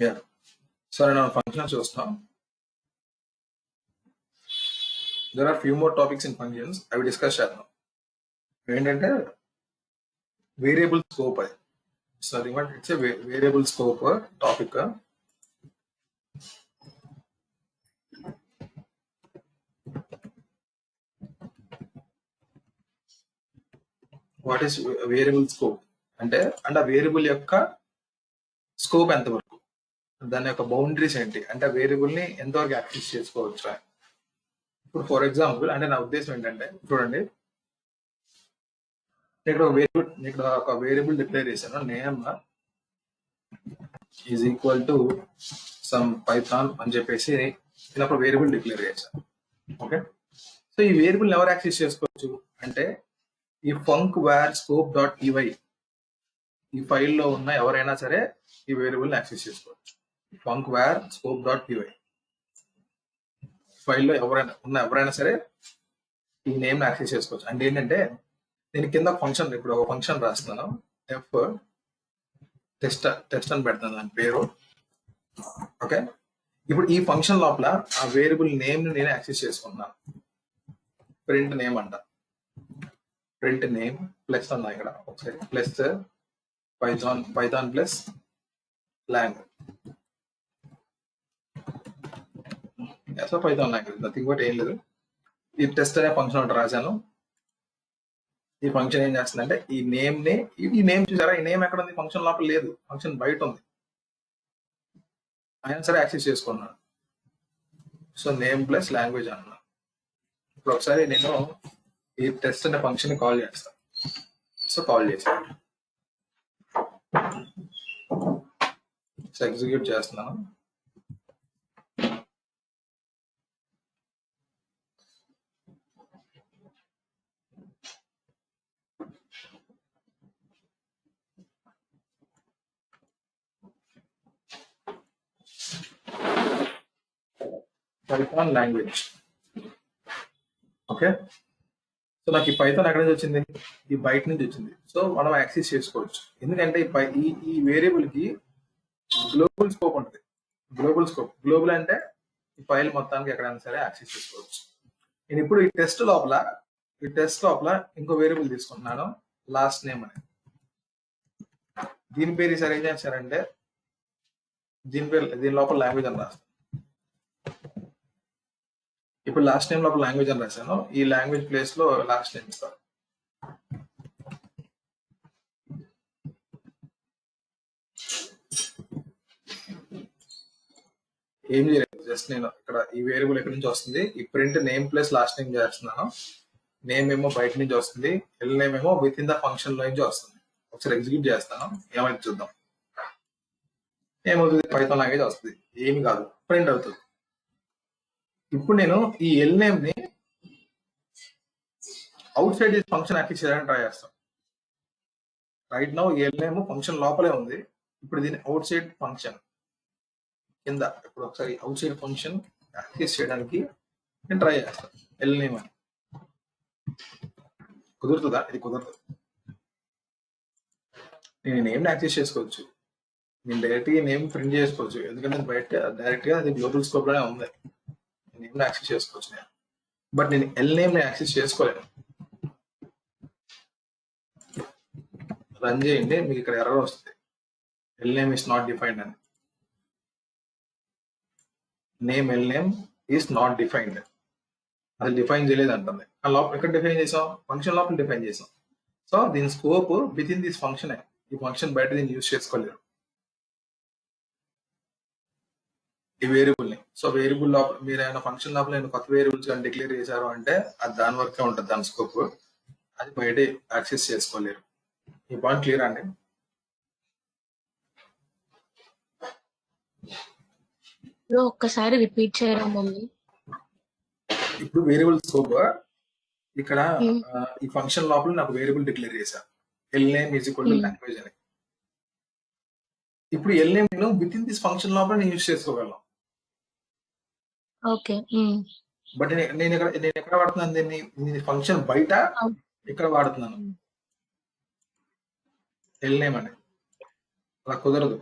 Yeah సరే నేను functions చూస్తాం. There are few more topics in functions అవి డిస్కస్ చేద్దాం. ఏంటంటే వేరియబుల్ స్కోప్ అది. Sorry what it's variable scope topic. What is variable scope అంటే ఆ వేరియబుల్ యొక్క స్కోప్ ఎంతవరకు, దాని యొక్క బౌండరీస్ ఏంటి, అంటే వేరియబుల్ ని ఎంతవరకు యాక్సెస్ చేసుకోవచ్చు. ఇప్పుడు ఫర్ ఎగ్జాంపుల్ అంటే నా ఉద్దేశం ఏంటంటే చూడండి, ఇక్కడ ఒక వేరియబుల్ డిక్లేర్ చేశాను, name is equal to some Python అని చెప్పేసి నేను ఒక వేరియబుల్ డిక్లేర్ చేశాను. ఓకే, సో ఈ వేరియబుల్ ఎవరు యాక్సెస్ చేసుకోవచ్చు అంటే ఈ ఫంక్ వేర్ స్కోప్ డాట్ ఈవై ఈ ఫైల్లో ఉన్న ఎవరైనా సరే ఈ వేరియబుల్ యాక్సెస్ చేసుకోవచ్చు. ఫంక్ వేర్ స్కోప్ డాట్ ఈవై ఫైల్లో ఎవరైనా సరే ఈ నేమ్ యాక్సెస్ చేసుకోవచ్చు. అంటే ఏంటంటే నేను కింద ఫంక్షన్, ఇప్పుడు ఒక ఫంక్షన్ రాస్తున్నాను, ఎఫ్ టెస్ట్ అని పెడతాను దాని పేరు. ఓకే, ఇప్పుడు ఈ ఫంక్షన్ లోపల ఆ వేరియబుల్ నేమ్ ని నేను యాక్సెస్ చేసుకుంటున్నాను. ప్రింట్ నేమ్ అంట, ప్రింట్ నేమ్ ప్లస్ అన్నా ఇక్కడ ఒకసారి plus Python plus language. So Python language nothing but ఏం లేదు. ఈ టెస్ట్ అనే ఫంక్షన్ ఒకటి రాశాను. ఈ ఫంక్షన్ ఏం చేస్తుందంటే ఈ నేమ్ చూసారా, ఈ నేమ్ ఎక్కడ ఉంది, ఫంక్షన్ లోపల లేదు, ఫంక్షన్ బయట ఉంది, అయినా సరే యాక్సెస్ చేసుకున్నాను. సో నేమ్ ప్లస్ లాంగ్వేజ్ అన్నా. ఇప్పుడు ఒకసారి నేను ఈ టెస్ట్ అనే ఫంక్షన్ కాల్ చేస్తాను. సో కాల్ చేశాను, సో ఎగ్జిక్యూట్ చేస్తున్నాను. Python language. ఓకే, సో నాకు ఈ పైథాన్ ఎక్కడి నుంచి వచ్చింది, ఈ బయట నుంచి వచ్చింది. సో మనం యాక్సెస్ చేసుకోవచ్చు, ఎందుకంటే ఈ వేరియబుల్ కి గ్లోబల్ స్కోప్ ఉంటుంది. గ్లోబల్ అంటే ఈ ఫైల్ మొత్తానికి ఎక్కడైనా సరే యాక్సెస్ చేసుకోవచ్చు. నేను ఇప్పుడు ఈ టెస్ట్ లోపల ఇంకో వేరియబుల్ తీసుకుంటున్నాను, లాస్ట్ నేమ్ అని. దీని పేరు ఈసారి ఏం చేస్తారంటే దీని లోపల లాంగ్వేజ్ అని రాస్తాను. ఇప్పుడు లాస్ట్ నేమ్ లోపల లాంగ్వేజ్ అని రాశాను, ఈ లాంగ్వేజ్ ప్లేస్ లో లాస్ట్ నేమ్ ఇస్తాను. ఏం చేయలేదు, జస్ట్ నేను ఇక్కడ ఈ వేరియబుల్ ఎక్కడి నుంచి వస్తుంది, ఈ print name plus last name చేస్తున్నాను. నేమ్ ఏమో బయట నుంచి వస్తుంది, ఎల్ నేమ్ ఏమో విత్ ఇన్ ద ఫంక్షన్ లో నుంచి వస్తుంది. ఒకసారి ఎగ్జిక్యూట్ చేస్తాను, ఏమైతే చూద్దాం. ఏమవుతుంది, పైథాన్ లాంగ్వేజ్ వస్తుంది, ఏమి కాదు, ప్రింట్ అవుతుంది. ఇప్పుడు నేను ఈ ఎల్ నేమ్ ని out side this function access చేయడానికి ట్రై చేస్తాను. Right now L name function లోపలే ఉంది. ఇప్పుడు దీన్ని అవుట్ సైడ్ ఫంక్షన్ కింద, ఇప్పుడు ఒకసారి అవుట్ సైడ్ ఫంక్షన్ యాక్సెస్ చేయడానికి నేను ట్రై చేస్తాను. ఎల్ నేమ్ అని కుదురుతుందా? ఇది కుదరదు. నేను నేమ్ యాక్సెస్ చేసుకోవచ్చు, నేను డైరెక్ట్ గా నేమ్ ప్రింట్ చేసుకోవచ్చు, ఎందుకంటే బయట డైరెక్ట్ గా అది గ్లోబల్ స్కోప్ లోనే ఉంది. నేమ్ యాక్సెస్ చేసుకోవచ్చు నేను, బట్ నేను ఎల్ నేమ్ యాక్సెస్ చేసుకోలేను. రన్ చేయండి, మీకు ఇక్కడ ఎర్రర్ వస్తుంది, l name is not defined అని. L name is not defined, అది డిఫైన్ చేయలేదు అంటుంది. ఎక్కడ డిఫైన్ చేసాం, ఫంక్షన్ లోపల డిఫైన్ చేసాం. సో దీని scope within this function, ఈ ఫంక్షన్ బయట దీన్ని యూజ్ చేసుకోలేరు ఈ వేరియబుల్ ని. సో వేరియబుల్ లోపల మీరు ఏమైనా ఫంక్షన్ లోపల నేను కొత్త వేరియబుల్స్ కానీ డిక్లేర్ చేశారు అంటే అది దాని వరకే ఉంటుంది, దాని స్కోప్, అది బయట యాక్సెస్ చేసుకోలేరు. ఈ పాయింట్ క్లియర్ అండి? ఒక్కసారి రిపీట్ చేయరా మమ్మీ? ఇప్పుడు వేరియబుల్ స్కోప్ ఇక్కడ ఈ ఫంక్షన్ లోపల నాకు వేరియబుల్ డిక్లేర్ చేశాను, L name is equal to language అని. ఇప్పుడు ఎల్ నేమ్ నేను విత్ ఇన్ దిస్ ఫంక్షన్ లోపల నేను యూజ్ చేసుకోగలను. ఓకే, బట్ నేను ఎక్కడ వాడుతున్నాను దీన్ని ఫంక్షన్ బయట ఇక్కడ వాడుతున్నాను ఎల్ నేమ్ అని. అలా కుదరదు.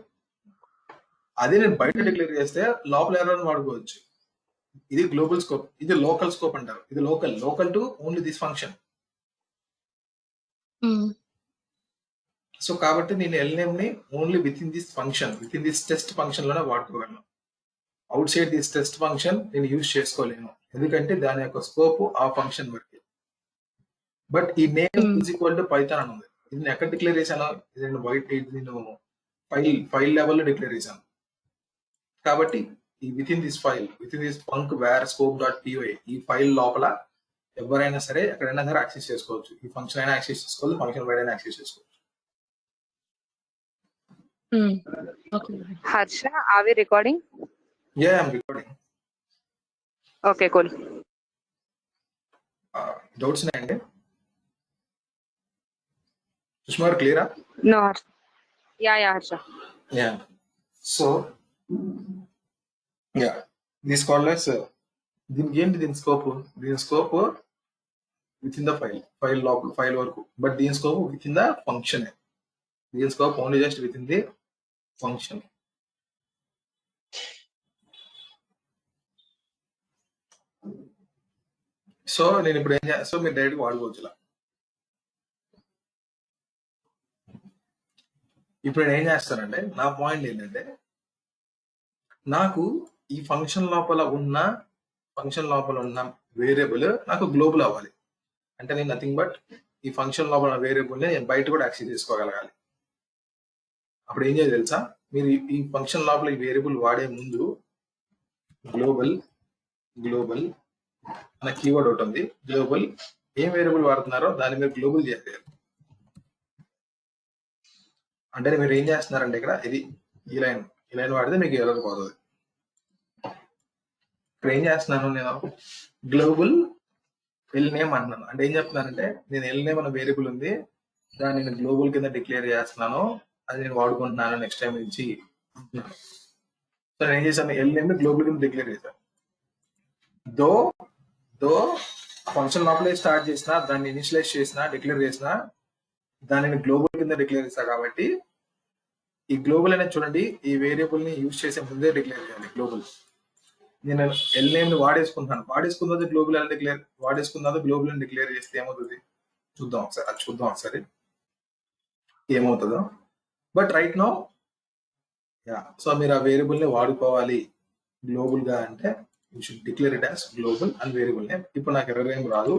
అదే నేను బయట డిక్లేర్ చేస్తే లోపల ఎవరైనా వాడుకోవచ్చు. ఇది గ్లోబల్ స్కోప్, ఇది లోకల్ స్కోప్ అంటారు. ఇది local to only this function. So కాబట్టి నేను ఎల్నేమ్ ని only within this function, within this test function లోనే వాడుకోగలను. Outside this test function నేను యూజ్ చేసుకోలేను, ఎందుకంటే దాని యొక్క స్కోప్ ఆ ఫంక్షన్ వరకు. బట్ ఈ name is equal to Python అని ఉంది. ఇది నేను ఎక్కడ డిక్లేర్ చేశాను? ఇది నేను నేను ఫైల్ లెవెల్లో డిక్లేర్ చేశాను. కాబట్టి ఈ within this func var scope dot పీఓ, ఈ ఫైల్ లోపల ఎవరైనా సరే ఎక్కడైనా సరే యాక్సెస్ చేసుకోవచ్చు. ఈ ఫంక్షన్ అయినా యాక్సెస్ చేసుకోవచ్చు, ఫంక్షన్ వైడ్ అయినా యాక్సెస్ చేసుకోవచ్చు. Harsha, are we recording? Yeah, I'm recording. Okay, cool. Doubts ఉన్నాయండి? సుష్మా గారు క్లియరా? No, Harsha. Yeah, Harsha. Yeah. So, yeah, this called as దీనికి ఏంటి దీని scope within the file వరకు, బట్ దీని scope within the function. దీని scope only just within the function. So నేను ఇప్పుడు ఏం చేస్తా, మీరు డైరెక్ట్ వాడుకోవచ్చు ఇలా. ఇప్పుడు నేను ఏం చేస్తానంటే, నా పాయింట్ ఏంటంటే, నాకు ఈ ఫంక్షన్ లోపల ఉన్న వేరియబుల్ నాకు గ్లోబల్ అవ్వాలి. అంటే నేను నథింగ్ బట్ ఈ ఫంక్షన్ లోపల వేరియబుల్ నేను బయట కూడా యాక్సెస్ చేసుకోగలగాలి. అప్పుడు ఏం చేయాలి తెలుసా? మీరు ఈ ఫంక్షన్ లోపల ఈ వేరియబుల్ వాడే ముందు గ్లోబల్ అనే కీవర్డ్ ఒకటి ఉంది. గ్లోబల్ ఏం వేరియబుల్ వాడుతున్నారో దాన్ని మీరు గ్లోబల్ చేయాలి. అంటే మీరు ఏం చేస్తున్నారంటే, ఇక్కడ ఇది ఈ లైన్ వాడితే మీకు ఎర్రర్ పోతుంది. ఇక్కడ ఏం చేస్తున్నాను, నేను గ్లోబల్ ఎల్ నేమ్ అంటున్నాను. అంటే ఏం చెప్తున్నానంటే, నేను ఎల్ నేమ్ అనే వేరియబుల్ ఉంది, దాన్ని నేను గ్లోబల్ కింద డిక్లేర్ చేస్తున్నాను, అది నేను వాడుకుంటున్నాను నెక్స్ట్ టైం నుంచి అంటున్నాను. సో నేను ఏం చేశాను, ఎల్ నేమ్ ని గ్లోబల్ కింద డిక్లేర్ చేశాను. దో ఫంక్షన్ లోపలే స్టార్ట్ చేసిన, దాన్ని ఇనిషియలైజ్ చేసిన, డిక్లేర్ చేసిన, దాన్ని నేను గ్లోబల్ కింద డిక్లేర్ చేస్తాను. కాబట్టి ఈ గ్లోబల్ అనేది చూడండి, ఈ వేరియబుల్ ని యూజ్ చేసే ముందే డిక్లేర్ చేయాలి గ్లోబల్. నేను ఎల్ నేమ్ ని వాడేసుకున్నది గ్లోబల్ ఎలా డిక్లేర్, వాడేసుకున్నది గ్లోబల్ అని డిక్లేర్ చేస్తే ఏమవుతుంది చూద్దాం ఒకసారి ఏమవుతుందో. బట్ రైట్ నో, సో మీరు ఆ వేరియబుల్ ని వాడుకోవాలి గ్లోబల్ గా అంటే you should declare it as global and variable name. ఇప్పుడు నాకు ఎర్రర్ ఏం రాదు,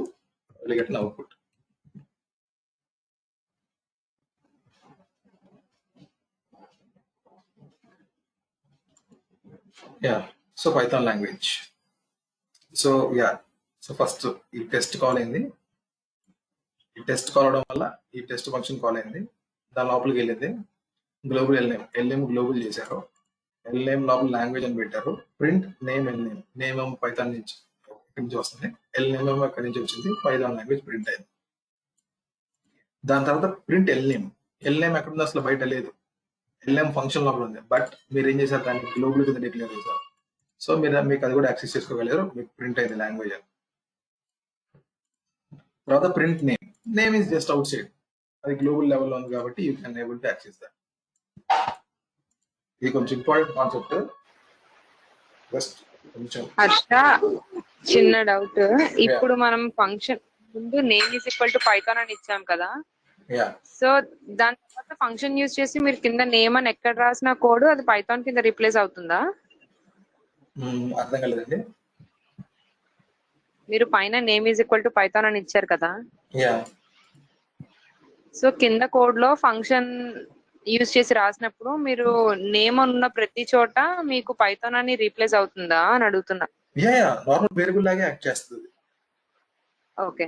get output. So Python language. So first ఈ టెస్ట్ కాల్ అయింది. ఈ టెస్ట్ కాల్ అవడం వల్ల ఈ టెస్ట్ ఫంక్షన్ కాల్ అయింది, దాని లోపలికి వెళ్ళింది. గ్లోబల్ ఎల్నేమ్ గ్లోబల్ చేశారు, ఎల్నేమ్ లోపల లాంగ్వేజ్ అని పెట్టారు. ప్రింట్ నేమ్ నేమ్ పైథాన్ నుంచి ఇక్కడి నుంచి వస్తుంది, ఎల్నేమ్ అక్కడి నుంచి వచ్చింది, పైథాన్ లాంగ్వేజ్ ప్రింట్ అయింది. దాని తర్వాత ప్రింట్ ఎల్నేమ్ ఎక్కడ ఉంది? అసలు బయట లేదు, ఎల్నేమ్ ఫంక్షన్ లోపల ఉంది. బట్ మీరు ఏం చేశారు, దాన్ని గ్లోబల్ కింద డిక్లేర్ చేశారు. సో మీకు అది కూడా యాక్సెస్ చేసుకోగలరు, మీకు ప్రింట్ అయింది లాంగ్వేజ్. తర్వాత print name is just out side, అది గ్లోబల్ లెవెల్లో ఉంది కాబట్టి you can able to access that. ఇది కొంచెం ఇంపార్టెంట్ కాన్సెప్ట్. జస్ట్ కొంచెం హర్ష, చిన్న డౌట్. ఇప్పుడు మనం ఫంక్షన్ ముందు name is equal to Python అని ఇచ్చాం కదా, సో దాని తర్వాత ఫంక్షన్ యూజ్ చేసి మీరు కింద నేమ్ అని ఎక్కడ రాసిన కోడ్ అది పైథాన్ కింద రీప్లేస్ అవుతుందా? అర్థం కాలేదండి. మీరు పైన name is equal to Python అని ఇచ్చారు కదా, సో కింద కోడ్ లో ఫంక్షన్ యూజ్ చేసి రాసినప్పుడు మీరు నేమ్ ఉన్న ప్రతి చోట మీకు పైథాన్ అని రీప్లేస్ అవుతుందా అని అడుగుతున్నా. నార్మల్ వేరియబుల్ లాగే యాక్ట్ చేస్తుంది. ఓకే,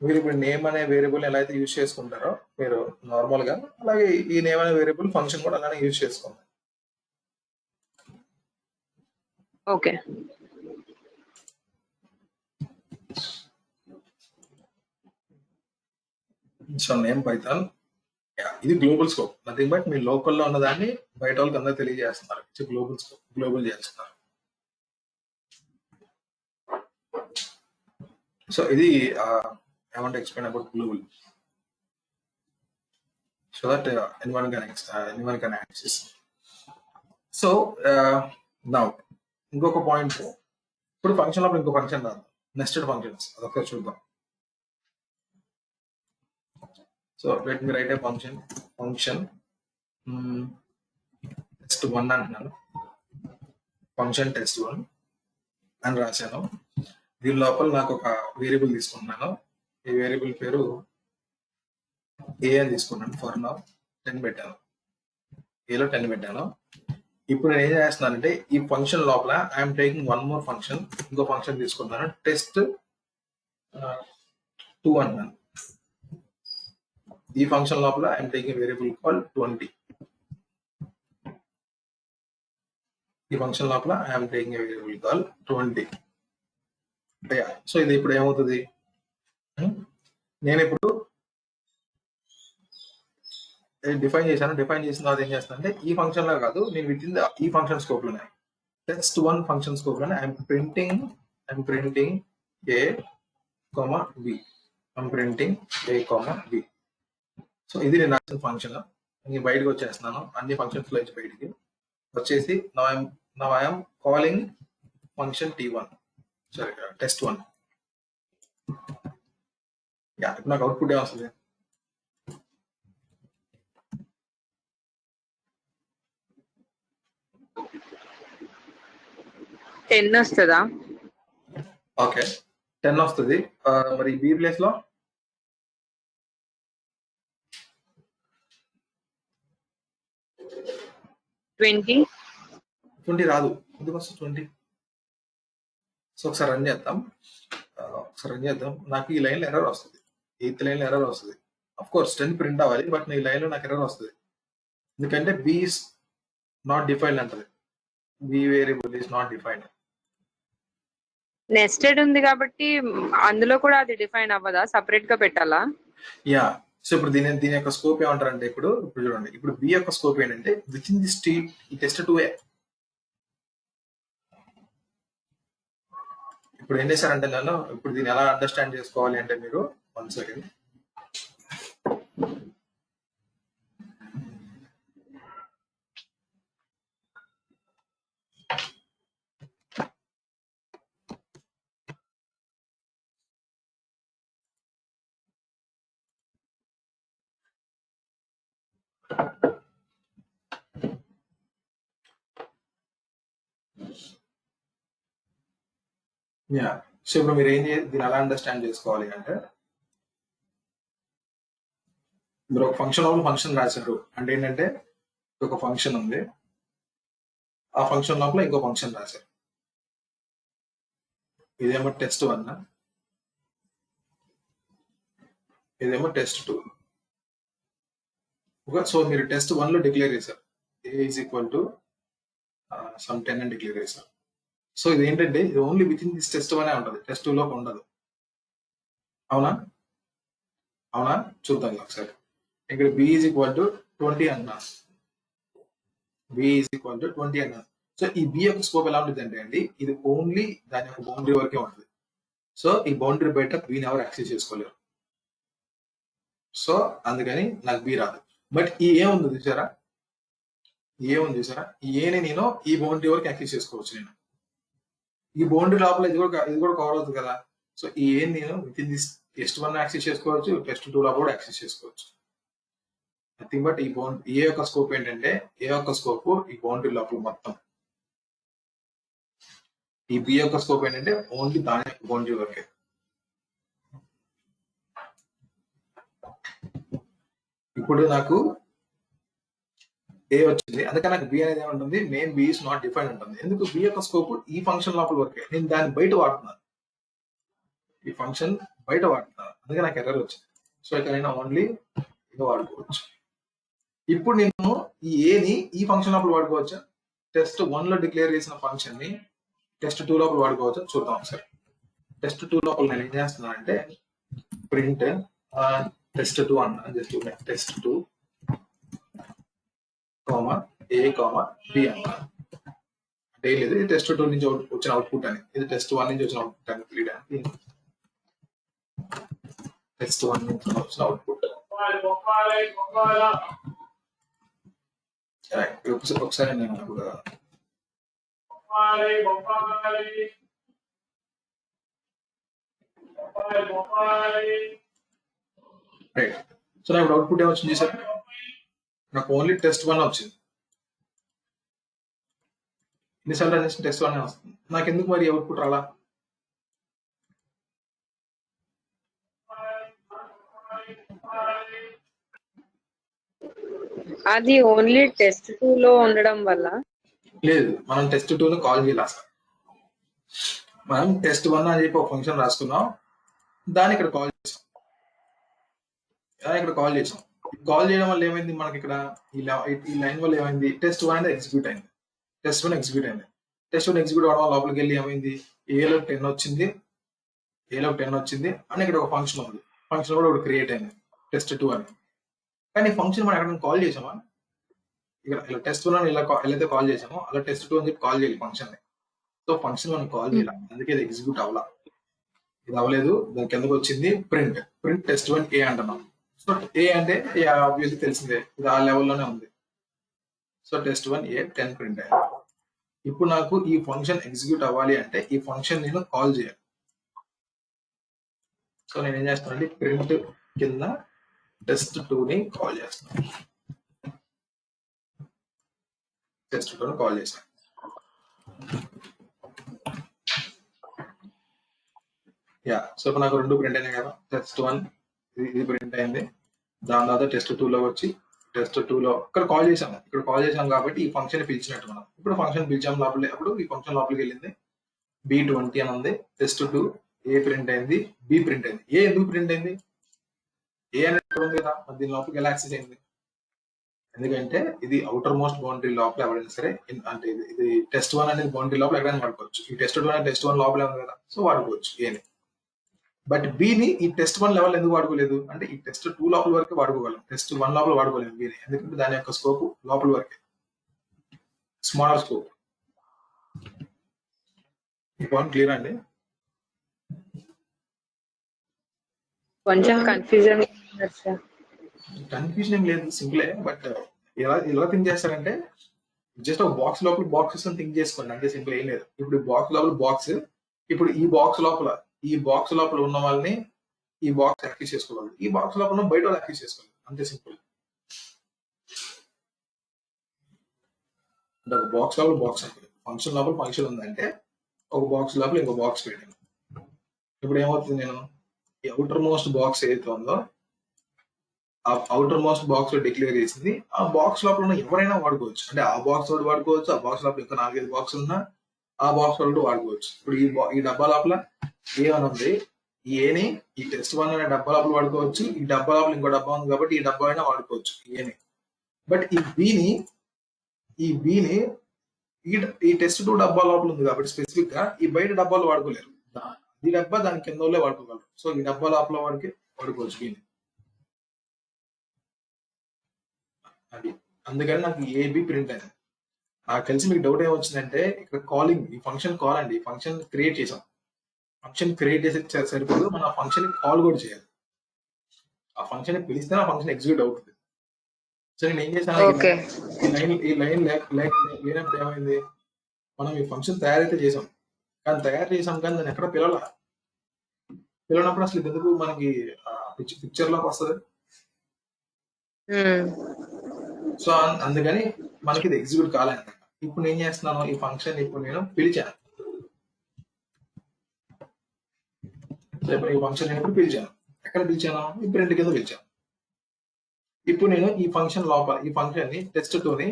మీరు ఇప్పుడు నేమ్ అనే వేరియబుల్ ఎలా అయితే యూజ్ చేసుకుంటారో మీరు నార్మల్ గా, అలాగే ఈ నేమ్ అనే వేరియబుల్ ఫంక్షన్ కూడా అలానే యూజ్ చేసుకుంటారు. ఓకే. సో నేమ్ పైథాన్, ఇది గ్లోబల్ స్కోప్. నథింగ్ బట్ మీ లోకల్లో ఉన్నదాన్ని బయట వాళ్ళకి అందరూ తెలియజేస్తున్నారు, గ్లోబల్ స్కోప్, గ్లోబల్ చేస్తున్నారు. సో ఇది I want to explain about global so that anyone can access. So now ఇంకొక పాయింట్, ఇప్పుడు ఫంక్షన్ లోపల ఇంకో ఫంక్షన్ రాదు, నెస్టెడ్ ఫంక్షన్స్, అదొకసారి చూద్దాం. సో లెట్ మీ రైట్ ఏ ఫంక్షన్ టెస్ట్ 1 అంటున్నాను, ఫంక్షన్ టెస్ట్ 1 అని రాశాను. దీని లోపల నాకు ఒక వేరియబుల్ తీసుకుంటున్నాను, ఈ వేరియబుల్ పేరు ఏ అని తీసుకున్నాను. ఫర్ నౌ 10 పెట్టాను, ఏలో 10 పెట్టాను. ఇప్పుడు నేను ఏం చేస్తున్నానంటే ఈ ఫంక్షన్ లోపల I'm taking one more function, ఇంకో ఫంక్షన్ తీసుకుంటున్నాను, టెస్ట్ 2 అన్నాను. ఈ ఫంక్షన్ లోపల ఐఎమ్ టేకింగ్ వేరియబుల్ కాల్ 20. ఈ ఫంక్షన్ లోపల I'm taking variable call 20. So ఇది ఇప్పుడు ఏమవుతుంది, నేను ఇప్పుడు డిఫైన్ చేశాను. డిఫైన్ చేసిన తర్వాత ఏం చేస్తాను అంటే ఈ ఫంక్షన్ లో కాదు, నేను విత్ ఇన్ ఈ ఫంక్షన్ స్కోప్ లోనే, టెస్ట్ 1 ఫంక్షన్ స్కోప్ లోనే I'm printing A comma B, I'm printing A comma B. So ఇది నేను రాసిన ఫంక్షన్. నేను బయటకు వచ్చేస్తున్నాను, అన్ని ఫంక్షన్స్ లో నుంచి బయటికి వచ్చేసి now I'm calling function T1, sorry test 1. ఇప్పుడు నాకు అవుట్పుట్ ఏమొస్తుంది, టెన్ వస్తుందా? ఓకే 10 వస్తుంది. మరి బి ప్లేస్ లో 20 రాదు. ఎందుకు వస్తుంది 20? సో ఒకసారి రన్ చేద్దాం. నాకు ఈ లైన్ లో ఎర్రర్ వస్తుంది, 8th లైన్ లో ఎర్రర్ వస్తుంది. అఫ్ కోర్స్ 10 ప్రింట్ అవ్వాలి, బట్ ఈ లైన్ లో నాకు ఎర్రర్ వస్తుంది. ఎందుకంటే బి ఇస్ నాట్ డిఫైన్డ్ అంటది, B variable is not defined. Nested ఉంది కాబట్టి అందులో కూడా అది డిఫైన్ అవ్వదా, సపరేట్ గా పెట్టాలా? యా. సో ఇప్పుడు దీని యొక్క స్కోప్ ఏమంటారంటే, ఇప్పుడు చూడండి, ఇప్పుడు బి యొక్క స్కోప్ ఏంటంటే విత్ ఇన్ ది స్టేట్ ఈ టెస్ట్ 2A. ఇప్పుడు ఏం చేశారంటే నేను ఇప్పుడు దీన్ని ఎలా అండర్స్టాండ్ చేసుకోవాలి అంటే, మీరు 1 సెకండ్, యా. సో ఇప్పుడు మీరు దీన్ని ఎలా అండర్స్టాండ్ చేసుకోవాలి అంటే, మీరు ఒక ఫంక్షన్ రాశారు అంటే ఏంటంటే, ఒక ఫంక్షన్ ఉంది, ఆ ఫంక్షన్ లోపల ఇంకో ఫంక్షన్ రాశారు. ఇదేమో టెస్ట్ 1, ఇదేమో టెస్ట్ 2. సో మీరు టెస్ట్ 1 లో డిక్లేర్ చేశారు ఏ ఈజ్ ఈక్వల్ టు సమ్ 10 అని డిక్లేర్ చేశారు. సో ఇది ఏంటంటే ఇది only within this test 1 ఉంటుంది, టెస్ట్ 2 లో ఉండదు. అవునా? చూద్దాం ఒకసారి. ఇక్కడ బి ఈజ్ ఈక్వల్ టు 20 అన్నా, బి ఈజ్ ఈక్వల్ టు 20 అన్నా. సో ఈ బి యొక్క స్కోప్ ఎలా ఉంటుంది అంటే అండి, ఇది ఓన్లీ దాని యొక్క బౌండరీ వరకే ఉంటుంది. సో ఈ బౌండరీ బయట బిని ఎవరు యాక్సెస్ చేసుకోలేరు. సో అందుకని నాకు బి రాదు. బట్ ఈ ఏముంది చూసారా, ఈ ఏని నేను ఈ బౌండరీ వరకు యాక్సెస్ చేసుకోవచ్చు. నేను ఈ బౌండరీ లోపల ఇది కూడా కవర్ అవుతుంది కదా. సో ఈ ఏని నేను within this test 1 access చేసుకోవచ్చు, టెస్ట్ 2 లోపల కూడా యాక్సెస్ చేసుకోవచ్చు. నథింగ్ బట్ ఈ యొక్క స్కోప్ ఏంటంటే, ఏ యొక్క స్కోప్ ఈ బౌండరీ లోపల మొత్తం, ఈ బి యొక్క స్కోప్ ఏంటంటే ఓన్లీ దాని యొక్క బౌండరీ వరకే. ఇప్పుడు నాకు ఏ వచ్చింది, అందుకని నాకు బి అనేది ఏమంటుంది, main B is not define ఉంటుంది. ఎందుకు? బి యొక్క స్కోప్ ఈ ఫంక్షన్ లోపల వరకే, నేను దాన్ని బయట వాడుతున్నాను, ఈ ఫంక్షన్ బయట వాడుతున్నాను, అందుకే నాకు ఎర్రర్ వచ్చింది. సో ఇక్కడ నేను ఓన్లీ ఇది వాడుకోవచ్చు. ఇప్పుడు నేను ఈ ఏని ఈ ఫంక్షన్ లోపల వాడుకోవచ్చా, టెస్ట్ 1 లో డిక్లేర్ చేసిన ఫంక్షన్ ని టెస్ట్ 2 లోపల వాడుకోవచ్చా చూద్దాం ఒకసారి. టెస్ట్ 2 లోపల నేను ఏం చేస్తున్నాను అంటే, ప్రింట్ టెస్ట్ 2 అన్నా, జస్ట్ టెస్ట్ 2 కామా ఏ కామా బి అన్నా. అంటే లేదు, ఇది టెస్ట్ 2 నుంచి వచ్చిన అవుట్పుట్ అని, ఇది టెస్ట్ 1 నుంచి వచ్చిన అవుట్పుట్ అని తెలియడానికి టెస్ట్ 1 నుంచి వచ్చిన అవుట్పుట్. ఒకసారి నేను రైట్. సో నాకు అవుట్పుట్ ఏమొచ్చింది సార్, నాకు ఓన్లీ టెస్ట్ 1 వచ్చింది. ఎన్నిసార్లు అనేసి టెస్ట్ 1 వస్తుంది, నాకు ఎందుకు మరి అవుట్పుట్ రాలా? అది ఓన్లీ టెస్ట్ 2 లో ఉండడం వల్ల. లేదు, మనం టెస్ట్ 2 కాల్ చేయాలి అసలు. మనం టెస్ట్ 1 అని చెప్పి ఒక ఫంక్షన్ రాసుకున్నాం, దాన్ని ఇక్కడ కాల్ చేసాం. కాల్ చేయడం వల్ల ఏమైంది, మనకి ఇక్కడ ఈ లైన్ వల్ల ఏమైంది, టెస్ట్ 1 అనేది ఎగ్జిక్యూట్ అయింది. టెస్ట్ 1 ఎగ్జిక్యూట్ అవ్వడం వల్ల లోపలికి వెళ్ళి ఏమైంది, ఏలో 10 వచ్చింది అని ఇక్కడ ఒక ఫంక్షన్ ఉంది. ఫంక్షన్ కూడా ఒకటి క్రియేట్ అయింది టెస్ట్ 2 అని. కానీ ఫంక్షన్ మనం ఎక్కడ కాల్ చేసామా, ఇక్కడ టెస్ట్ 1 అని ఎలా అయితే కాల్ చేసామో అలా టెస్ట్ 2 అని చెప్పి కాల్ చేయాలి ఫంక్షన్. సో ఫంక్షన్ మనం కాల్ చేయాలి, అందుకే ఇది ఎగ్జిక్యూట్ అవ్వాలా. ఇది అవ్వలేదు, దాని కిందకు వచ్చింది ప్రింట్ టెస్ట్ 1 ఏ అంటున్నాం. సో ఏ అంటే ఆబ్వియస్లీ తెలిసిందే, ఇది ఆ లెవెల్లోనే ఉంది. సో టెస్ట్ 1 ఏ 10 ప్రింట్ అయ్యింది. ఇప్పుడు నాకు ఈ ఫంక్షన్ ఎగ్జిక్యూట్ అవ్వాలి అంటే ఈ ఫంక్షన్ నేను కాల్ చేయాలి. సో నేను ఏం చేస్తానంటే ప్రింట్ కింద టెస్ట్ 2ని కాల్ చేస్తాను. టెస్ట్ 2ని కాల్ చేశాను. సో ఇప్పుడు నాకు 2 ప్రింట్ అయినాయి కదా, టెస్ట్ 1 ఇది ప్రింట్ అయింది. దాని తర్వాత టెస్ట్ 2లో వచ్చి టెస్ట్ 2లో ఇక్కడ కాల్ చేసాం కాబట్టి ఈ ఫంక్షన్ పిలిచినట్టు మనం. ఇప్పుడు ఫంక్షన్ పిలిచాం లోపల, అప్పుడు ఈ ఫంక్షన్ లోపలికి వెళ్ళింది, B20 అని ఉంది. టెస్ట్ 2 ఏ ప్రింట్ అయింది, బి ప్రింట్ అయింది. ఏ ఎందుకు ప్రింట్ అయింది, ఏ అనేది ఉంది కదా, దీని లోపలికి ఎలా యాక్సెస్ అయింది, ఎందుకంటే ఇది అవుటర్ మోస్ట్ బౌండరీ లోపల ఎవరైనా సరే, అంటే ఇది టెస్ట్ 1 అనేది బౌండరీ లోపల ఎక్కడైనా వాడుకోవచ్చు. ఈ టెస్ట్ 2 అనేది టెస్ట్ 1 లోపలే ఉంది కదా, సో వాడుకోవచ్చు ఏని. బట్ బిని ఈ టెస్ట్ 1 లెవెల్ ఎందుకు వాడుకోలేదు అంటే, ఈ టెస్ట్ 2 లోపల వరకే వాడుకోగలం, టెస్ట్ 1 లోపల వాడుకోలేము బిని, ఎందుకంటే దాని యొక్క స్కోప్ లోపల వరకే, స్మాలర్ స్కోప్. ఈ పాయింట్ క్లియర్ అండి? కొంచెం కన్ఫ్యూజన్ ఏం లేదు, సింపులే. బట్ ఎలా థింక్ చేస్తారంటే, జస్ట్ ఒక బాక్స్ లోపల బాక్సెస్ థింక్ చేసుకోండి, అంటే సింపుల్ ఏం లేదు. ఇప్పుడు బాక్స్ లోపల బాక్స్, ఇప్పుడు ఈ బాక్స్ లోపల ఉన్న వాళ్ళని ఈ బాక్స్ యాక్సెస్ చేసుకోవాలి, ఈ బాక్స్ లోపల ఉన్న బయట వాళ్ళు యాక్సెస్ చేసుకోవాలి, అంతే సింపుల్. అంటే ఒక బాక్స్ లోపల బాక్స్ అంటే ఫంక్షన్ లోపల ఫంక్షన్ ఉందంటే ఒక బాక్స్ లోపల ఇంకో బాక్స్ పెట్టాను. ఇప్పుడు ఏమవుతుంది, నేను ఈ అవుటర్ మోస్ట్ బాక్స్ ఏదైతే ఉందో ఆ అవుటర్ మోస్ట్ బాక్స్ లో డిక్లేర్ చేసింది, ఆ బాక్స్ లోపల ఉన్న ఎవరైనా వాడుకోవచ్చు. అంటే ఆ బాక్స్ ఒకటి వాడుకోవచ్చు, ఆ బాక్స్ లోపల ఇంకా 4-5 బాక్స్ ఉన్నా ఆ బాక్స్ ఒకటి వాడుకోవచ్చు. ఇప్పుడు ఈ డబ్బా లోపల ఏ అని ఉంది, ఈ ఏని ఈ టెస్ట్ 1 అనే డబ్బా లోపల వాడుకోవచ్చు, ఈ డబ్బా లోపల ఇంకో డబ్బా ఉంది కాబట్టి ఈ డబ్బా అయినా వాడుకోవచ్చు ఏని. బట్ ఈ బిని ఈ టెస్ట్ 2 డబ్బా లోపల ఉంది కాబట్టి స్పెసిఫిక్ గా ఈ బయట డబ్బాలు వాడుకోలేరు, ఈ డబ్బా దాని కింద వాడుకోగలరు. సో ఈ డబ్బా లోపల వాడికి వాడుకోవచ్చు బిని. అది అందుకని నాకు ఏబి ప్రింట్ అయింది. నాకు తెలిసి మీకు డౌట్ ఏమొచ్చిందంటే, ఇక్కడ కాలింగ్, ఈ ఫంక్షన్ కాల్ అండి, ఈ ఫంక్షన్ క్రియేట్ చేసాం. ఫంక్షన్ క్రియేట్ చేసి సరిపోదు, మనం ఆ ఫంక్షన్ కాల్ కూడా చేయాలి. ఆ ఫంక్షన్ పిలిస్తే ఆ ఫంక్షన్ ఎగ్జిక్యూట్ అవుతుంది. సో నేను ఏం చేశాను, ఈ లైన్ లేనప్పుడు ఏమైంది, మనం ఈ ఫంక్షన్ తయారైతే చేసాం, కానీ దాన్ని ఎక్కడ పిలవనప్పుడు అసలు ఎందుకు మనకి పిక్చర్ లోకి వస్తుంది. సో అందుకని మనకి ఇది ఎగ్జిక్యూట్ కాలేదు. ఇప్పుడు నేను చేస్తున్నాను, ఈ ఫంక్షన్ ఇప్పుడు నేను పిలిచాను, ఈ ఫంక్షన్ నేను ఇప్పుడు పిలిచాను. ఎక్కడ పిలిచాను, ఈ ప్రింట్ కింద పిలిచాను. ఇప్పుడు నేను ఈ ఫంక్షన్ లోపల ఈ ఫంక్షన్ ని టెస్ట్ 2ని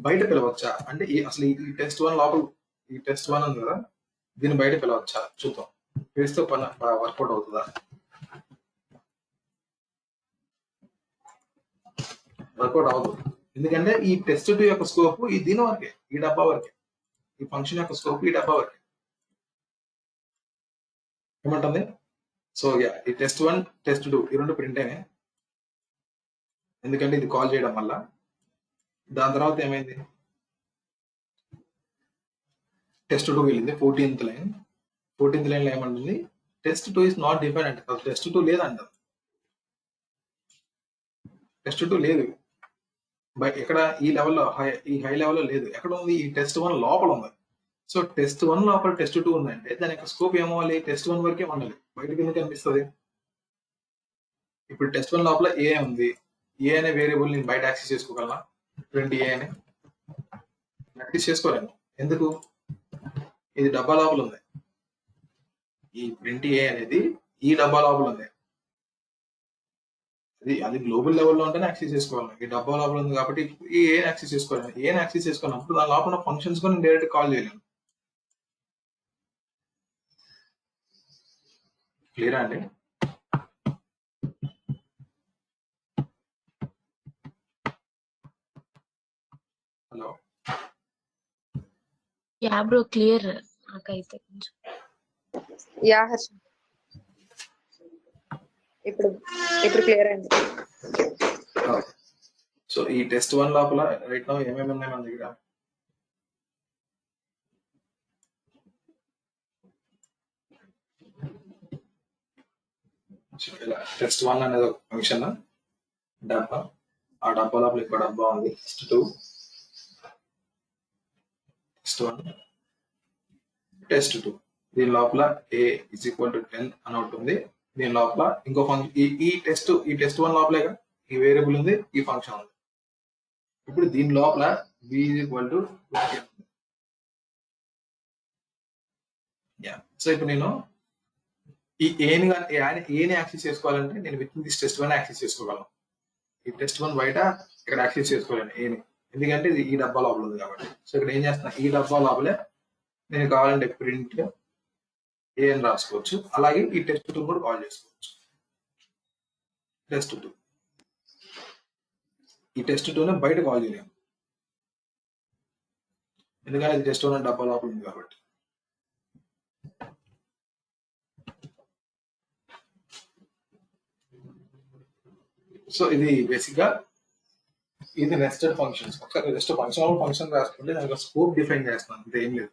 బయట పిలవచ్చా అంటే, అసలు ఈ టెస్ట్ 1 లోపల ఈ టెస్ట్ 1 ఉంది కదా, దీన్ని బయట పిలవచ్చా చూద్దాం, పిలిస్తే వర్కౌట్ అవుతుందా. వర్కౌట్ అవుతుంది, ఎందుకంటే ఈ టెస్ట్ 2 యొక్క స్కోప్ ఈ దీని వరకే, ఈ డబ్బా వరకే, ఈ ఫంక్షన్ యొక్క స్కోప్ ఈ డబ్బా వరకే. ఏమంటుంది, సో ఈ టెస్ట్ 1 టెస్ట్ 2 ఈ రెండు ప్రింట్ అయినాయి, ఎందుకంటే ఇది కాల్ చేయడం వల్ల. దాని తర్వాత ఏమైంది, టెస్ట్ 2 వెళ్ళింది 14th లైన్ లో ఏమంటుంది, టెస్ట్ 2 ఇస్ నాట్ డిఫైన్ అంటే, టెస్ట్ 2 లేదంట, టెస్ట్ 2 లేదు. ఇక్కడ ఈ లెవెల్లో ఈ హై లెవెల్లో లేదు. ఎక్కడ ఉంది? ఈ టెస్ట్ 1 లోపల ఉంది. సో టెస్ట్ 1 లోపల టెస్ట్ 2 ఉందంటే దాని యొక్క స్కోప్ ఏమవ్వాలి? టెస్ట్ 1 వరకే ఉండాలి. బయటకు ఎందుకు కనిపిస్తుంది? ఇప్పుడు టెస్ట్ 1 లోపల ఏ ఉంది. ఏ అనే వేరియబుల్ నేను బయట యాక్సెస్ చేసుకోగలనా? ప్రింట్ ఏ అని యాక్సెస్ చేసుకోలేను. ఎందుకు? ఇది డబ్బా లోపల ఉంది. ఈ ప్రింట్ ఏ అనేది ఈ డబ్బా లోపల ఉంది. అది గ్లోబల్ లెవెల్లో ఉంటేనే యాక్సెస్ చేసుకోవాలి. ఈ డబ్బా లోపల ఉంది కాబట్టి ఈ ఏని యాక్సెస్ చేసుకోవాలి. ఏని యాక్సెస్ చేసుకున్నప్పుడు దాని లోపల ఫంక్షన్స్ కూడా నేను డైరెక్ట్ కాల్ చేయలేను. క్లియరా అండి? హలో, యా బ్రో క్లియర్ నాకైతే కొంచెం. యా హర్ష, ఇప్పుడు క్లియర్ అయింది. సో ఈ టెస్ట్ 1 లోపల రైట్ నౌ ఏమేమి ఉన్నాయి మన దగ్గర? టెస్ట్ 1 అనేది ఒక ఫంక్షన్ డబ్బా. ఆ డబ్బా లోపల ఇంకో డబ్బా ఉంది, టెస్ట్ 2. Test 1, test 2. దీని లోపల a = 10 అని ఉంటుంది. దీని లోపల ఇంకో ఫంక్షన్ ఈ టెస్ట్ 1 లోపలే ఈ వేరియబుల్ ఉంది, ఈ ఫంక్షన్ ఉంది. ఇప్పుడు దీని లోపల b = 20. సో ఇప్పుడు నేను ఈ ఏని యాక్సెస్ చేసుకోవాలంటే నేను విత్ దిస్ టెస్ట్ 1 యాక్సెస్ చేసుకోగలను. ఈ టెస్ట్ 1 బయట ఇక్కడ యాక్సెస్ చేసుకోలేను ఏని, ఎందుకంటే ఇది ఈ డబ్బా లోపల ఉంది కాబట్టి. సో ఇక్కడ ఏం చేస్తున్నా, ఈ డబ్బా లోపలే నేను కావాలంటే ప్రింట్ ఏ అని రాసుకోవచ్చు. అలాగే ఈ టెస్ట్ 2 కూడా కాల్ చేసుకోవచ్చు. టెస్ట్ 2, ఈ టెస్ట్ 2ని బయట కాల్ చేయలేము, ఎందుకంటే ఇది టెస్ట్ 1 డబ్బా లోపల ఉంది కాబట్టి. సో ఇది బేసిక్ గా ఇది నెస్టెడ్ ఫంక్షన్స్. ఒకసారి జస్ట్ ఫంక్షన్ రాసుకుంటే దానికి స్కోప్ డిఫైన్ చేస్తున్నాను, అంతే, ఏం లేదు.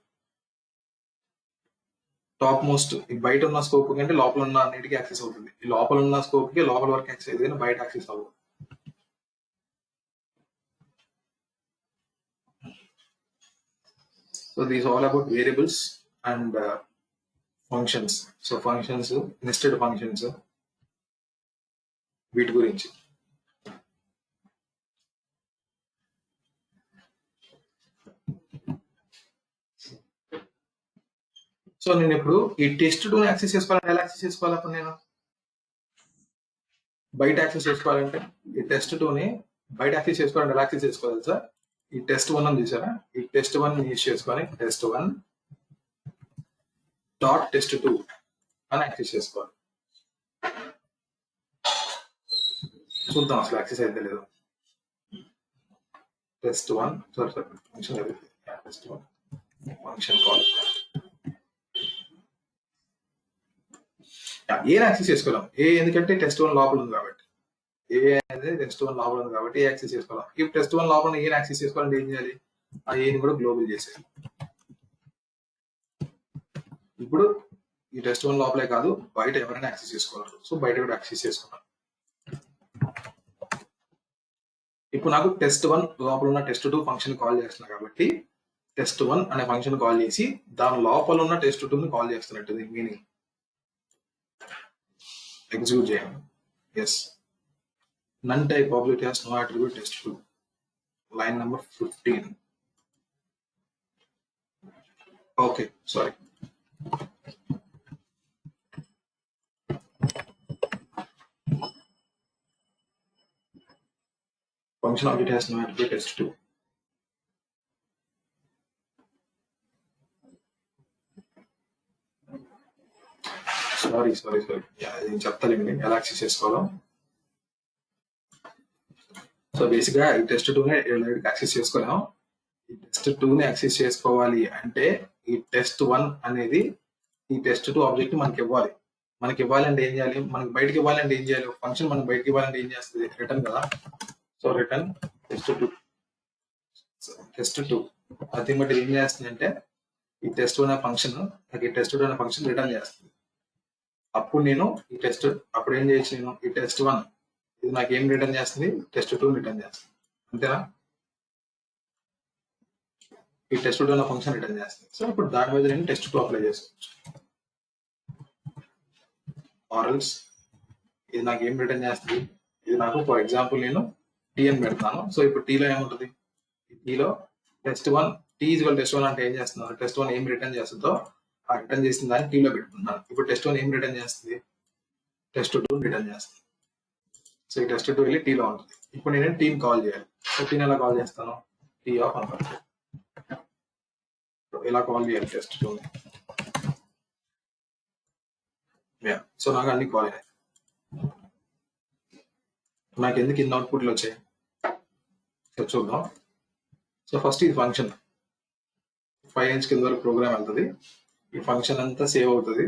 టాప్ మోస్ట్ బయట ఉన్న స్కోప్ కంటే లోపల ఉన్న అన్నిటికీ యాక్సెస్ అవుతుంది. ఈ లోపల ఉన్న స్కోప్ కి లోపల వరకు యాక్సెస్ అవుతుంది, కానీ బయట యాక్సెస్ అవ్వదు. So these all about variables and functions. So functions, nested functions, వీటి గురించి. సో నేను ఇప్పుడు ఈ టెస్ట్ 2 యాక్సెస్ చేసుకోవాలంటే ఎలా యాక్సెస్ చేసుకోవాలి? అప్పుడు నేను బయట యాక్సెస్ చేసుకోవాలంటే ఈ టెస్ట్ 2ని బయట యాక్సెస్ చేసుకోవాలంటే ఎలా యాక్సెస్ చేసుకోవాలి సార్? ఈ టెస్ట్ 1 అని చూసారా? ఈ టెస్ట్ 1 యూజ్ చేసుకొని టెస్ట్ 1.test2 అని యాక్సెస్ చేసుకోవాలి. చూద్దాం అసలు యాక్సెస్ అయితే లేదు. Test 1 function test 1 function call ఏం యాక్సెస్ చేసుకోలేం. ఎందుకంటే టెస్ట్ 1 లోపల ఉంది కాబట్టి. ఏ అనేది టెస్ట్ 1 లోపల ఉంది కాబట్టి ఏ యాక్సెస్ చేసుకోలేం. ఈ టెస్ట్ 1 లోపల ఏం యాక్సెస్ చేసుకోవాలంటే ఏం చేయాలి? ఆ ఏని కూడా గ్లోబల్ చేసేయాలి. ఇప్పుడు ఈ టెస్ట్ 1 లోపలే కాదు, బయట ఎవరైనా యాక్సెస్ చేసుకోవాలి. సో బయట కూడా యాక్సెస్ చేసుకున్నాను. ఇప్పుడు నాకు టెస్ట్ 1 లోపల ఉన్న టెస్ట్ 2 ఫంక్షన్ కాల్ చేస్తున్నా కాబట్టి టెస్ట్ 1 అనే ఫంక్షన్ కాల్ చేసి దాని లోపల ఉన్న టెస్ట్ 2ని కాల్ చేస్తున్నట్టు మీనింగ్. ఎగ్జిక్యూట్ చేయండి. Yes, none type object has no attribute test 2, line number 15. Okay, sorry. Function object has no attribute test2. Sorry. నేను చెప్తానండి ఎలా యాక్సెస్ చేసుకోవాలో. సో బేసిక్ గా ఈ టెస్ట్ 2ని యాక్సెస్ చేసుకోలేము. ఈ టెస్ట్ 2ని యాక్సెస్ చేసుకోవాలి అంటే ఈ టెస్ట్ 1 అనేది ఈ టెస్ట్ 2 ఆబ్జెక్ట్ మనకి ఇవ్వాలి. మనకి ఇవ్వాలంటే ఏం చేయాలి? మనకి బయటకి ఇవ్వాలంటే ఏం చేయాలి? ఫంక్షన్ మనకి బయటకి ఇవ్వాలంటే ఏం చేస్తుంది? రిటర్న్ కదా. సో రిటర్న్ టెస్ట్ 2 అది బట్టి ఏం చేస్తుంది అంటే ఈ టెస్ట్ 1 అనే ఫంక్షన్ నాకు ఈ టెస్ట్ 2 అనే ఫంక్షన్ రిటర్న్ చేస్తుంది. అప్పుడు నేను ఈ టెస్ట్ ఏం చేయొచ్చు? నేను ఈ టెస్ట్ 1 ఇది నాకు ఏం రిటర్న్ చేస్తుంది? టెస్ట్ 2 రిటర్న్ చేస్తుంది, అంతేనా? ఈ test2 అనే ఫంక్షన్ రిటర్న్ చేస్తుంది. సో ఇప్పుడు దాని మీద నేను test2 అప్లై చేసుకోవచ్చు. ఆర్ఎల్స్ ఇది నాకు ఏం రిటర్న్ చేస్తుంది? ఇది నాకు ఫర్ ఎగ్జాంపుల్ నేను టీ అని పెడతాను. సో ఇప్పుడు టీలో ఏముంటుంది? టీలో test1 టీ ఈజ్వల్ test1 అంటే ఏం చేస్తున్నారు? test1 ఏం రిటర్న్ చేస్తుందో ఆ రిటర్న్ చేసిన దాన్ని టీలో పెట్టుకుంటున్నాను. ఇప్పుడు test1 ఏం రిటర్న్ చేస్తుంది? test2 రిటర్న్ చేస్తుంది. సో ఈ test2 వెళ్ళి టీలో ఉంటుంది. ఇప్పుడు నేను టీని కాల్ చేయాలి. సో టీని ఎలా కాల్ చేస్తాను? టీ ఆఫ్ అనుకుంటాను. ఎలా కాల్ చేయాలి test2? సో నాకు అన్ని కాల్ అయ్యాయి. నాకు ఎందుకు ఇన్ని అవుట్పుట్లు వచ్చాయి చూద్దాం. సో ఫస్ట్ ఇది ఫంక్షన్ 5 inch కింద వరకు ప్రోగ్రామ్ వెళ్తుంది. ఈ ఫంక్షన్ అంతా సేవ్ అవుతుంది.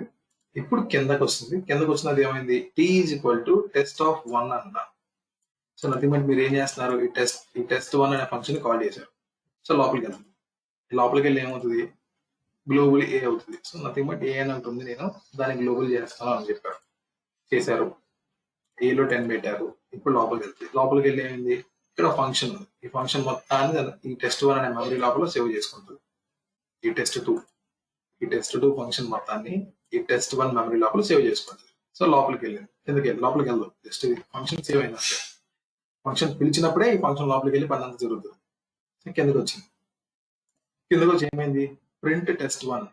ఇప్పుడు కిందకి వస్తుంది. కిందకి వచ్చినది ఏమైంది? T is equal to test1 అన్నా. సో నథింగ్ బట్ మీరు ఏం చేస్తున్నారు? ఈ test1 అనే ఫంక్షన్ కాల్ చేశారు. సో లోపలికి వెళ్తుంది. లోపలికి వెళ్ళి ఏమవుతుంది? గ్లోబల్ ఏ అవుతుంది. సో నథింగ్ బట్ ఏ అని అంటుంది. నేను దాన్ని గ్లోబల్ చేస్తాను అని చెప్పారు. చేశారు. ఏలో 10 పెట్టారు. ఇప్పుడు లోపలికి వెళ్తుంది. లోపలికి వెళ్ళి ఏమైంది? ఇక్కడ ఫంక్షన్ ఉంది. ఈ ఫంక్షన్ మొత్తాన్ని ఈ test1 అనే మెమరీ లోపల సేవ్ చేసుకుంటుంది. ఈ test2 ఫంక్షన్ మొత్తాన్ని ఈ test1 మెమరీ లోపల సేవ్ చేసుకుంటుంది. సో లోపలికి వెళ్ళింది. లోపలికి వెళ్దాం. జస్ట్ ఫంక్షన్ సేవ్ అయినా ఫంక్షన్ పిలిచినప్పుడే ఈ ఫంక్షన్ లోపలికి వెళ్ళి పని అంతా జరుగుతుంది. కిందకి వచ్చింది. కిందకి వచ్చి ఏమైంది? ప్రింట్ test1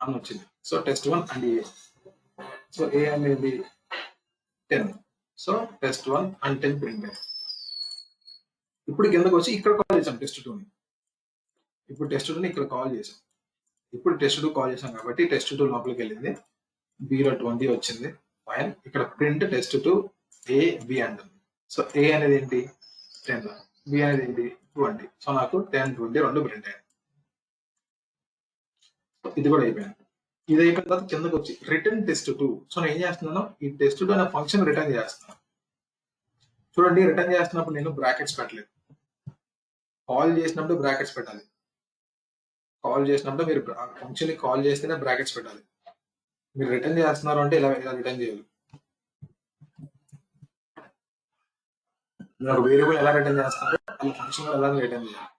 అని వచ్చింది. So test1 and a. So a అనేది 10. సో test1 అండ్ 10 ప్రింట్ అయింది. ఇప్పుడు కిందకి వచ్చి ఇక్కడ కాల్ చేసాం test2ని. ఇప్పుడు test2ని ఇక్కడ కాల్ చేసాం. ఇప్పుడు test2 కాల్ చేసాం కాబట్టి test2 లోపలికి వెళ్ళింది. బీలో 20 వచ్చింది. ఫైన్. ఇక్కడ ప్రింట్ test2 ఏ బి అంటుంది. సో ఏ అనేది ఏంటి? 10. బి అనేది ఏంటి? 20. సో నాకు 10, 20 రెండు ప్రింట్ అయ్యాయి. ఇది కూడా అయిపోయింది. ఇది అయిపోయిన తర్వాత కిందకి వచ్చి రిటర్న్ test2. సో నేను ఏం చేస్తున్నాను? ఈ test2 అనే ఫంక్షన్ రిటర్న్ చేస్తున్నాను. చూడండి, రిటర్న్ చేస్తున్నప్పుడు నేను బ్రాకెట్స్ పెట్టలేదు. కాల్ చేసినప్పుడు బ్రాకెట్స్ పెట్టాలి. కాల్ చేసినప్పుడు మీరు ఫంక్షన్ ని కాల్ చేస్తేనే బ్రాకెట్స్ పెట్టాలి. మీరు రిటర్న్ చేస్తున్నారు అంటే ఇలా రిటర్న్ చేయాలి. మీరు వేరియబుల్ ఎలా రిటర్న్ చేస్తున్నారు అలా ఫంక్షన్ ఎలా రిటర్న్ చేయాలి.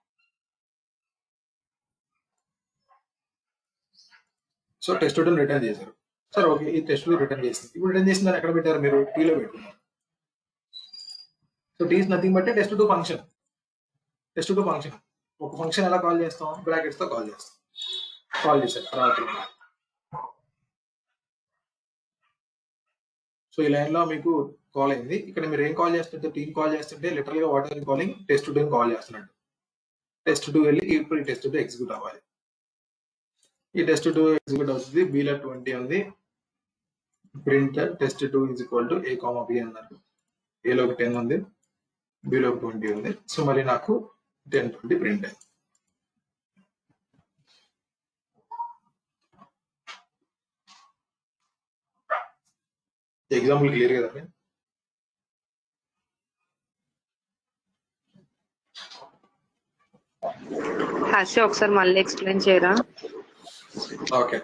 సో test2 రిటర్న్ చేశారు. సరే ఓకే, ఈ test2 రిటర్న్ చేసింది. ఇప్పుడు రిటర్న్ చేసిన దాన్ని ఎక్కడ పెట్టారు? మీరు టీలో పెట్టుకున్నారు. So T is nothing but test2 function. test2 function ఒక ఫంక్షన్ ఎలా కాల్ చేస్తాం? బ్రాకెట్స్ తో కాల్ చేస్తాం. కాల్ చేశారు తర్వాత. సో ఈ లైన్ లో మీకు కాల్ అయింది. ఇక్కడ మీరు ఏం కాల్ చేస్తుంటే టీమ్ కాల్ చేస్తుంటే లిటరల్ గా what are calling? test2 call చేస్తున్నట్టు. test2 వెళ్ళి ఇప్పుడు ఈ test2 ఎగ్జిక్యూట్ అవ్వాలి. ఈ test2 ఎగ్జిక్యూట్ అవుతుంది. బీలో 20 ఉంది. Print test2 is equal to A comma B అన్నారు. ఏలోకి 10 ఉంది. బీలోకి 20 ఉంది. సో మరి నాకు 10, 20 ప్రింట్ అయింది. ఎగ్జాంపుల్ క్లియర్ కదండి? హర్ష ఒకసారి మళ్ళీ ఎక్స్ప్లెయిన్ చేయరా? ఓకే.